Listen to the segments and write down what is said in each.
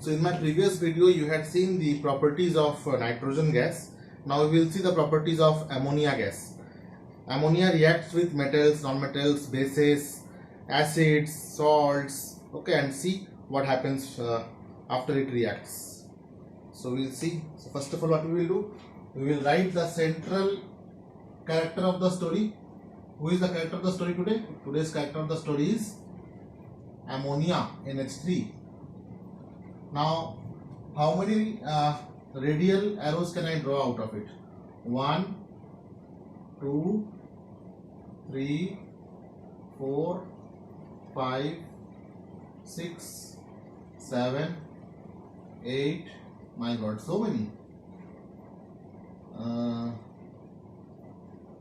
So in my previous video you had seen the properties of nitrogen gas. Now we will see the properties of ammonia gas. Ammonia reacts with metals, non-metals, bases, acids, salts, okay, and see what happens after it reacts. So we will see. So first of all, what we will do, we will write the central character of the story. Who is the character of the story today? Today's character of the story is ammonia, NH3. Now, how many radial arrows can I draw out of it? 1, 2, 3, 4, 5, 6, 7, 8. My God, so many.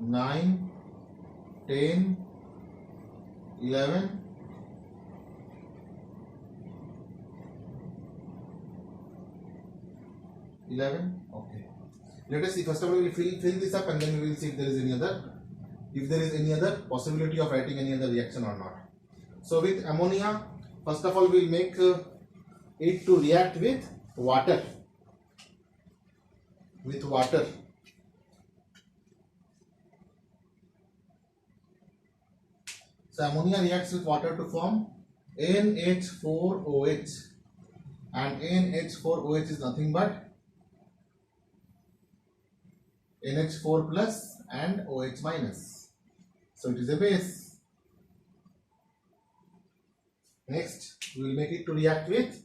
9, 10, 11. 11. Okay. Let us see. First of all, we will fill this up, and then we will see if there is any other possibility of writing any other reaction or not. So with ammonia, first of all, we will make it to react with water. With water. So ammonia reacts with water to form NH4OH, and NH4OH is nothing but NH4 plus and OH minus. So it is a base. Next, we will make it to react with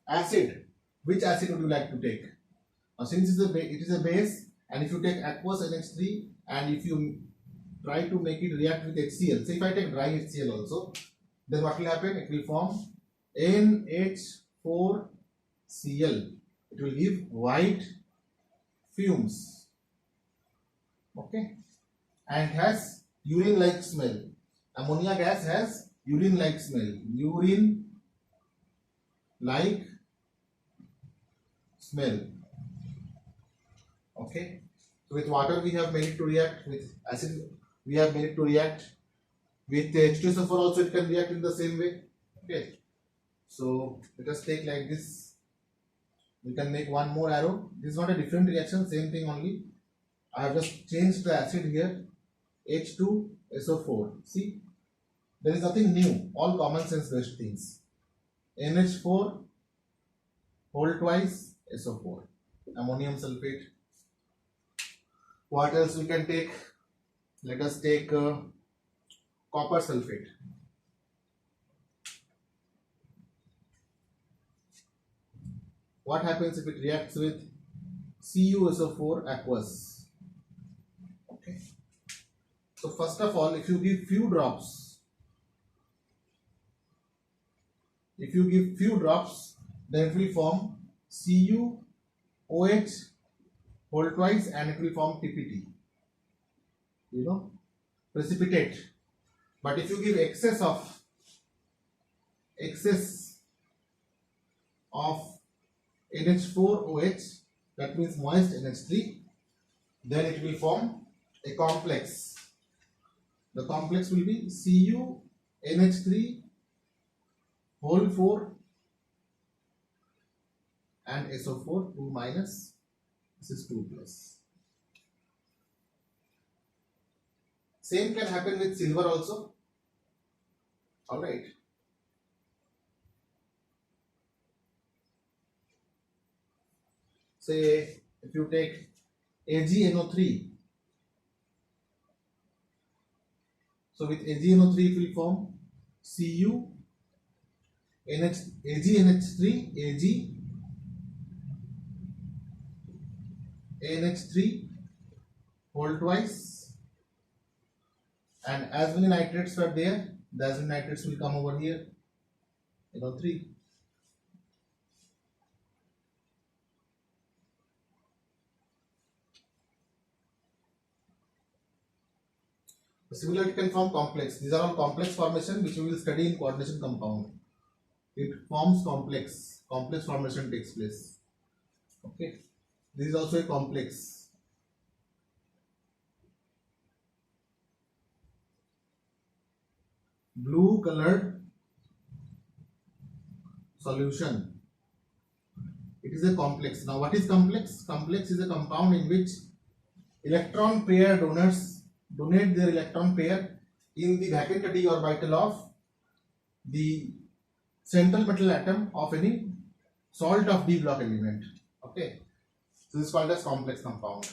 acid. Which acid would you like to take? Now, since it is a base, and if you take aqueous NH3 and if you try to make it react with HCl, say if I take dry HCl also, then what will happen? It will form NH4Cl. It will give white fumes, okay, and has urine like smell. Ammonia gas has urine like smell. Urine like smell. Okay, so with water we have made it to react, with acid we have made it to react, with H2SO4 also it can react in the same way. Okay, so let us take like this. We can make one more arrow. This is not a different reaction, same thing only. I have just changed the acid here. H2SO4. See, there is nothing new, all common sense based things. NH4 whole twice SO4, ammonium sulfate. What else we can take? Let us take copper sulfate. What happens if it reacts with CuSO4 aqueous? Okay. So first of all, if you give few drops, then it will form CuOH whole twice, and it will form PPT. You know, precipitate. But if you give excess of NH4OH, that means moist NH3, then it will form a complex. The complex will be CuNH3 whole 4 and SO4 2 minus, this is 2 plus. Same can happen with silver also. Alright. Say if you take AgNO3, so with AgNO3 it will form AgNH3 whole twice, and as many nitrates are there, the as many nitrates will come over here, NO3. Similarly, it can form complex. These are all complex formation which we will study in coordination compound. It forms complex. Complex formation takes place. Okay. This is also a complex. Blue colored solution. It is a complex. Now what is complex? Complex is a compound in which electron pair donors donate their electron pair in the vacant d orbital of the central metal atom of any salt of d block element. Okay, so this is called as complex compound.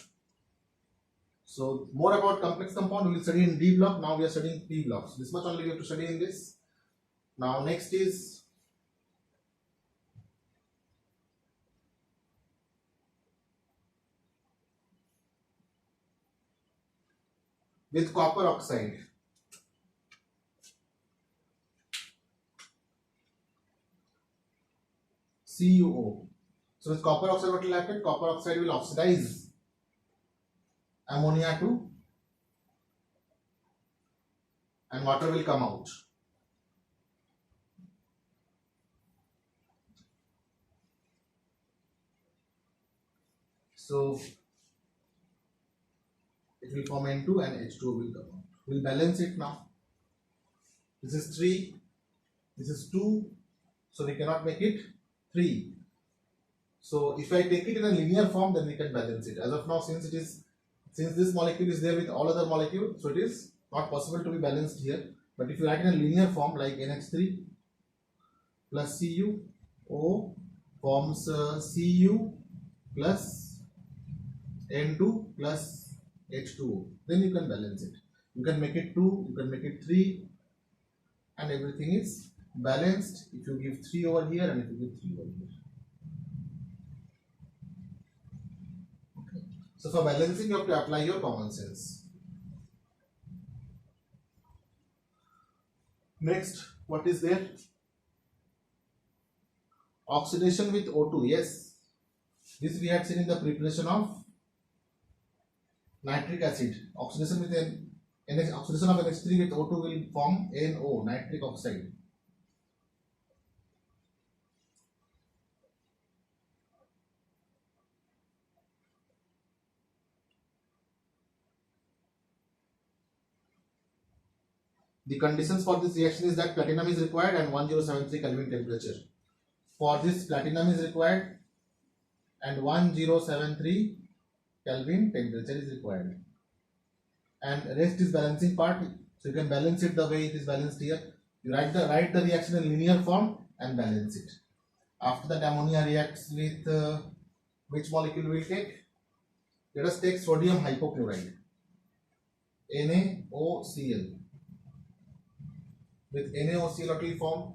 So more about complex compound we will study in d block. Now we are studying p blocks. This much only we have to study in this. Now next is with copper oxide. CuO. So with copper oxide what will happen? Copper oxide will oxidize ammonia to, and water will come out. So it will form N2 and H2O will come out. We'll balance it now. This is 3, this is 2, so we cannot make it 3. So if I take it in a linear form, then we can balance it. As of now, since this molecule is there with all other molecules, so it is not possible to be balanced here. But if you write in a linear form like NH3 plus CuO forms Cu plus N2 plus H2O, then you can balance it. You can make it 2, you can make it 3, and everything is balanced if you give 3 over here and if you give 3 over here. Okay. So for balancing you have to apply your common sense. Next, what is there? Oxidation with O2. Yes, this we had seen in the preparation of nitric acid. Oxidation with oxidation of NH3 with O2 will form NO, nitric oxide. The conditions for this reaction is that platinum is required and 1073 Kelvin temperature. For this, platinum is required and 1073 Kelvin temperature is required. And rest is balancing part. So you can balance it the way it is balanced here. You write the reaction in linear form and balance it. After that, ammonia reacts with which molecule we will take? Let us take sodium hypochlorite, NaOCl. With NaOCl, what will form?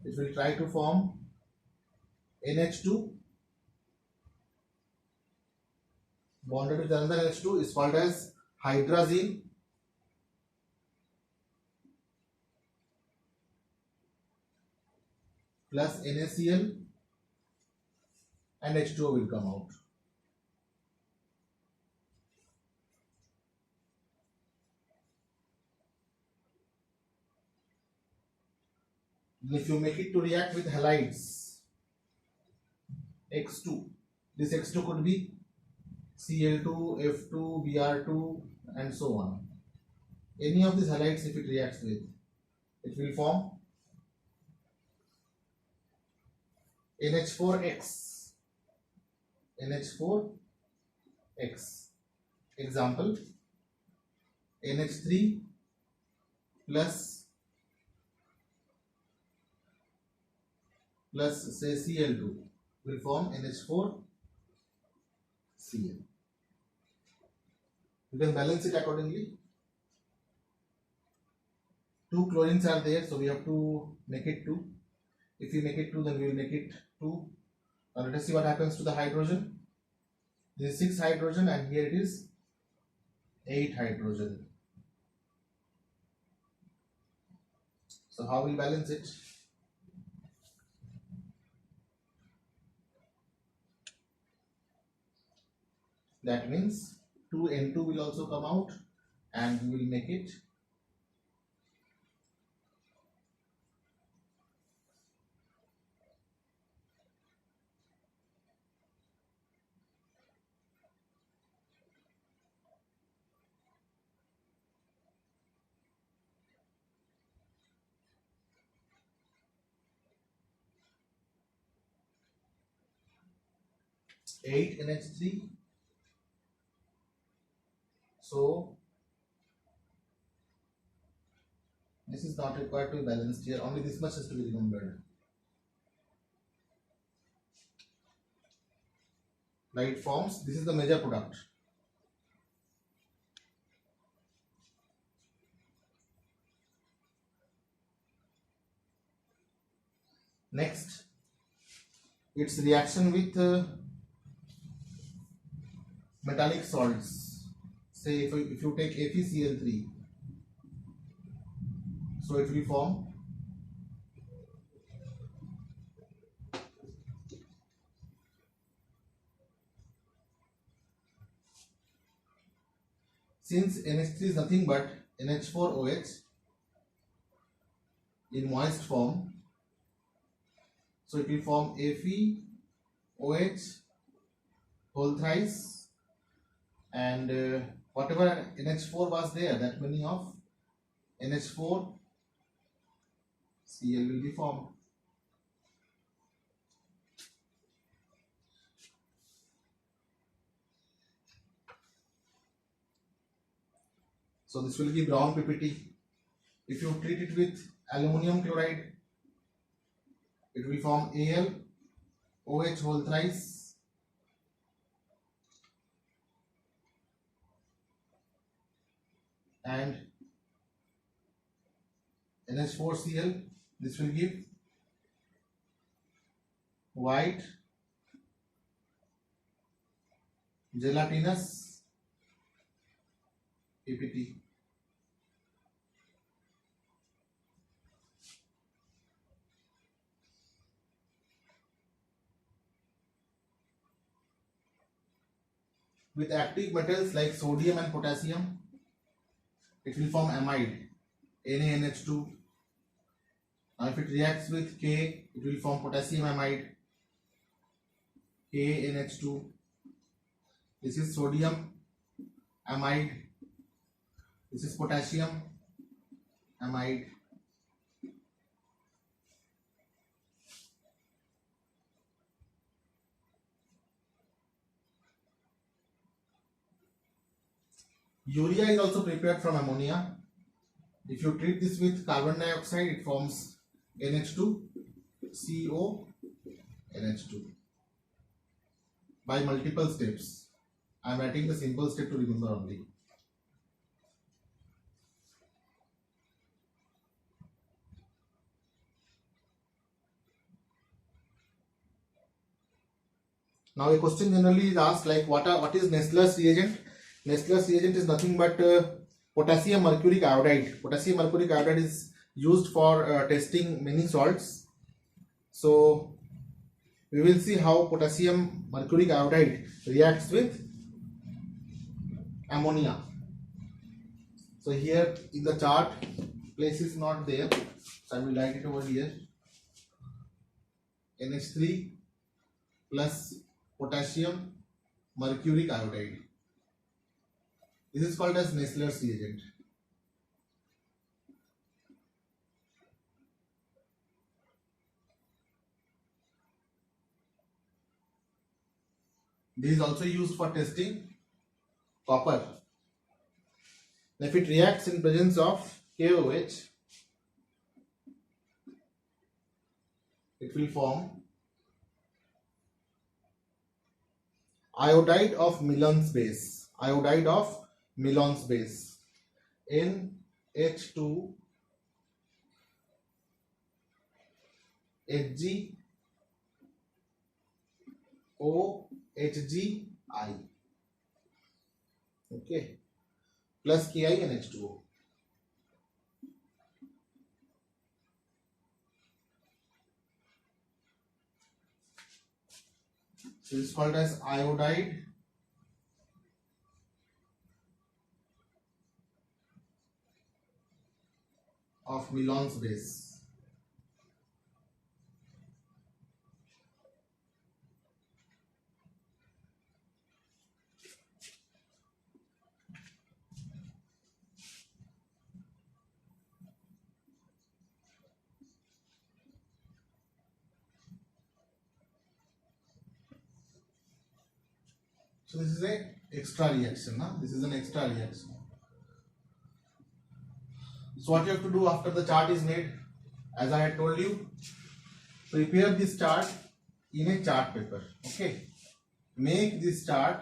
It will try to form NH2 bonded with another NH2 is called as hydrazine plus NaCl and H2O will come out. If you make it to react with halides X2, this X2 could be Cl2, F2, Br2 and so on. Any of these halides if it reacts with, it will form NH4X. NH4X. Example, NH3 plus say Cl2 will form NH4Cl. You can balance it accordingly. 2 chlorines are there, so we have to make it 2. If we make it 2, then we will make it 2. Now let us see what happens to the hydrogen. This is 6 hydrogen and here it is 8 hydrogen. So how we will balance it? That means 2N2 will also come out and we will make it 8 NH3. So this is not required to be balanced here, only this much has to be remembered. Light forms, this is the major product. Next, its reaction with metallic salts. Say if you take FeCl3, so it will form since NH3 is nothing but NH4OH in moist form, so it will form FeOH whole thrice, and whatever NH4 was there, that many of NH4Cl will be formed. So this will give brown PPT. If you treat it with aluminum chloride, it will form AlOH whole thrice, and NH4Cl. This will give white gelatinous PPT. With active metals like sodium and potassium, it will form amide, NaNH2. Now if it reacts with K, it will form potassium amide, KNH2. This is sodium amide. This is potassium amide. Urea is also prepared from ammonia. If you treat this with carbon dioxide, it forms NH2, CO, NH2 by multiple steps. I am writing the simple step to remember only. Now a question generally is asked like what is Nessler's reagent? Nessler's reagent is nothing but potassium mercuric iodide. Potassium mercuric iodide is used for testing many salts. So we will see how potassium mercuric iodide reacts with ammonia. So here in the chart, place is not there, so I will write it over here. NH3 plus potassium mercuric iodide. This is called as Nessler's reagent. This is also used for testing copper. If it reacts in presence of KOH, it will form iodide of Milon's base. Iodide of Milon's base. NH2 Hg OHgI. Okay. Plus Ki and H2O. So this is called as iodide of Milon's base. So this is a extra reaction. This is an extra reaction. So what you have to do after the chart is made, as I had told you, prepare this chart in a chart paper. Okay, make this chart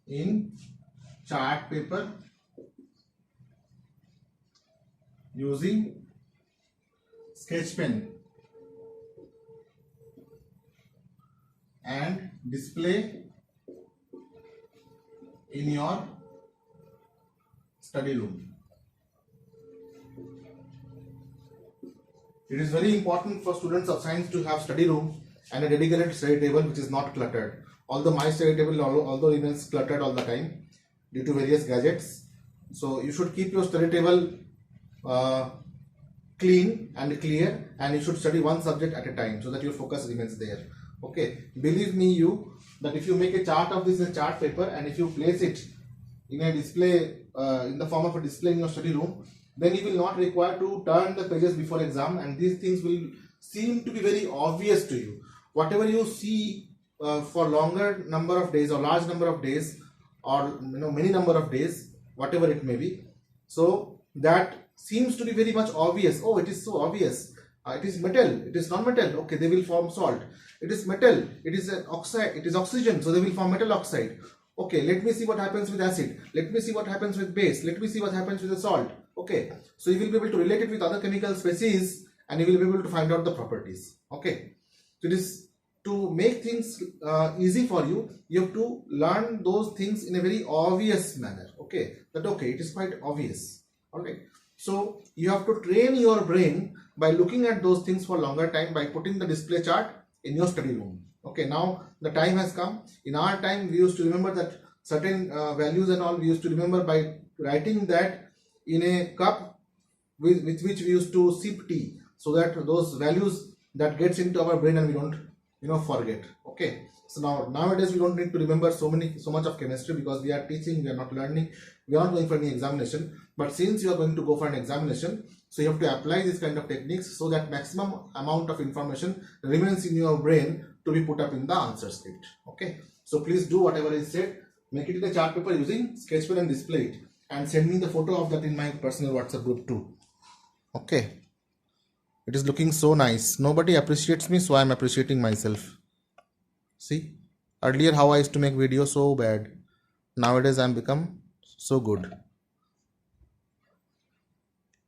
in chart paper using sketch pen and display in your study room. It is very important for students of science to have study room and a dedicated study table which is not cluttered. Although my study table although remains cluttered all the time due to various gadgets, so you should keep your study table clean and clear, and you should study one subject at a time so that your focus remains there. Okay, believe me that if you make a chart of this in a chart paper and if you place it in a display in the form of a display in your study room, then you will not require to turn the pages before exam, and these things will seem to be very obvious to you. Whatever you see for longer number of days or large number of days or many number of days, whatever it may be, so that seems to be very much obvious. Oh, it is so obvious. It is metal, it is non-metal, okay, they will form salt. It is metal, it is an oxide, it is oxygen, so they will form metal oxide. Okay, let me see what happens with acid, let me see what happens with base, let me see what happens with the salt. Okay, so you will be able to relate it with other chemical species and you will be able to find out the properties. Okay, so it is to make things easy for you, you have to learn those things in a very obvious manner. Okay, it is quite obvious. Alright, so you have to train your brain by looking at those things for longer time by putting the display chart in your study room. Okay, now the time has come. In our time, we used to remember that certain values and all we used to remember by writing that in a cup with which we used to sip tea, so that those values that gets into our brain and we don't forget. Okay, so nowadays we don't need to remember so much of chemistry because we are teaching, we are not learning, we are not going for any examination. But since you are going to go for an examination, so you have to apply this kind of techniques so that maximum amount of information remains in your brain to be put up in the answer script. Okay, so please do whatever is said, make it in a chart paper using sketch pen and display it, and send me the photo of that in my personal WhatsApp group too. Okay, it is looking so nice. Nobody appreciates me, so I am appreciating myself. See, earlier how I used to make videos so bad, nowadays I am become so good.